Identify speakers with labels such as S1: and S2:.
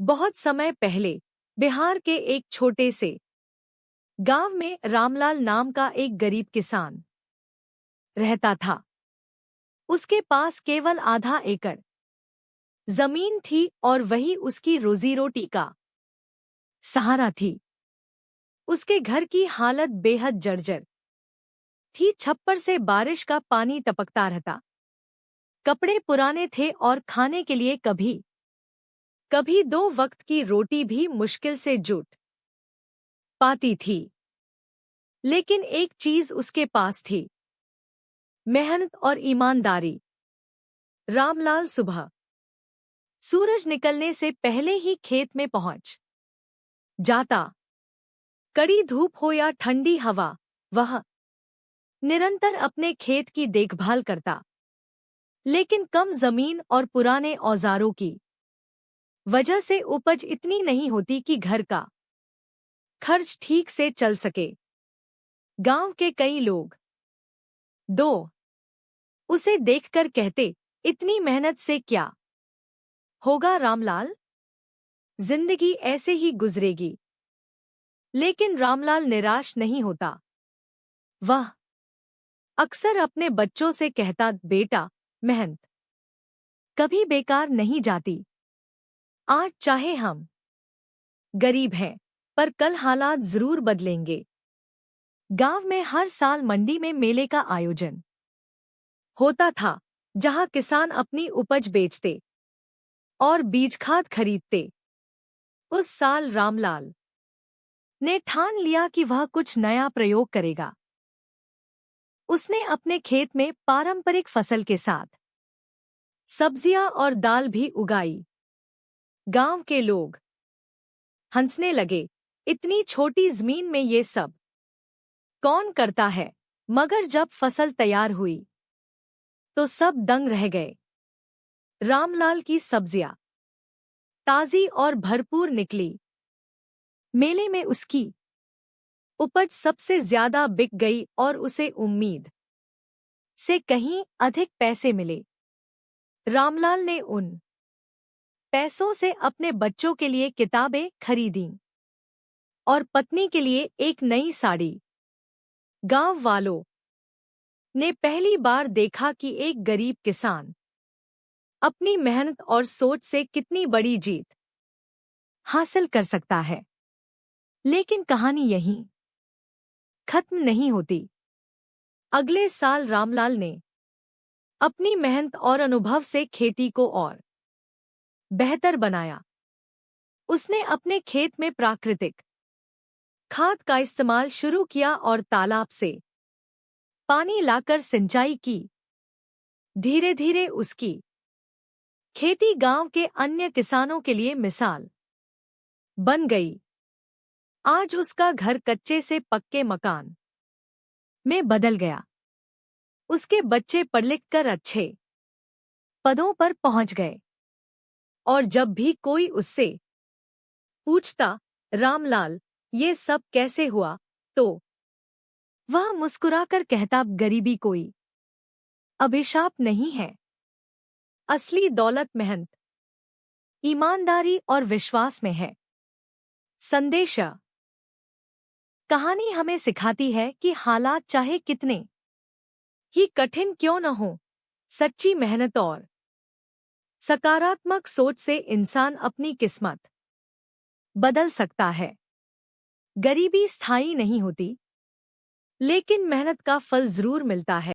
S1: बहुत समय पहले बिहार के एक छोटे से गांव में रामलाल नाम का एक गरीब किसान रहता था। उसके पास केवल आधा एकड़ जमीन थी और वही उसकी रोजी रोटी का सहारा थी। उसके घर की हालत बेहद जर्जर थी। छप्पर से बारिश का पानी टपकता रहता, कपड़े पुराने थे और खाने के लिए कभी कभी 2 वक्त की रोटी भी मुश्किल से जुट पाती थी। लेकिन एक चीज उसके पास थी, मेहनत और ईमानदारी। रामलाल सुबह सूरज निकलने से पहले ही खेत में पहुंच जाता। कड़ी धूप हो या ठंडी हवा, वह निरंतर अपने खेत की देखभाल करता। लेकिन कम जमीन और पुराने औजारों की वजह से उपज इतनी नहीं होती कि घर का खर्च ठीक से चल सके। गांव के कई लोग दो उसे देखकर कहते, इतनी मेहनत से क्या होगा रामलाल, जिंदगी ऐसे ही गुजरेगी। लेकिन रामलाल निराश नहीं होता। वह अक्सर अपने बच्चों से कहता, बेटा, मेहनत कभी बेकार नहीं जाती। आज चाहे हम गरीब हैं, पर कल हालात जरूर बदलेंगे। गांव में हर साल मंडी में मेले का आयोजन होता था, जहां किसान अपनी उपज बेचते और बीज खाद खरीदते। उस साल रामलाल ने ठान लिया कि वह कुछ नया प्रयोग करेगा। उसने अपने खेत में पारंपरिक फसल के साथ सब्जियां और दाल भी उगाई। गांव के लोग हंसने लगे, इतनी छोटी जमीन में ये सब कौन करता है। मगर जब फसल तैयार हुई तो सब दंग रह गए। रामलाल की सब्जियां ताजी और भरपूर निकली। मेले में उसकी उपज सबसे ज्यादा बिक गई और उसे उम्मीद से कहीं अधिक पैसे मिले। रामलाल ने उन पैसों से अपने बच्चों के लिए किताबें खरीदीं और पत्नी के लिए एक नई साड़ी। गांव वालों ने पहली बार देखा कि एक गरीब किसान अपनी मेहनत और सोच से कितनी बड़ी जीत हासिल कर सकता है। लेकिन कहानी यहीं खत्म नहीं होती। अगले साल रामलाल ने अपनी मेहनत और अनुभव से खेती को और बेहतर बनाया। उसने अपने खेत में प्राकृतिक खाद का इस्तेमाल शुरू किया और तालाब से पानी लाकर सिंचाई की। धीरे धीरे उसकी खेती गांव के अन्य किसानों के लिए मिसाल बन गई। आज उसका घर कच्चे से पक्के मकान में बदल गया। उसके बच्चे पढ़ लिख कर अच्छे पदों पर पहुंच गए और जब भी कोई उससे पूछता, रामलाल, ये सब कैसे हुआ, तो वह मुस्कुराकर कहता, गरीबी कोई अभिशाप नहीं है। असली दौलत मेहनत, ईमानदारी और विश्वास में है। संदेश: कहानी हमें सिखाती है कि हालात चाहे कितने ही कठिन क्यों न हो, सच्ची मेहनत और सकारात्मक सोच से इंसान अपनी किस्मत बदल सकता है। गरीबी स्थायी नहीं होती, लेकिन मेहनत का फल जरूर मिलता है।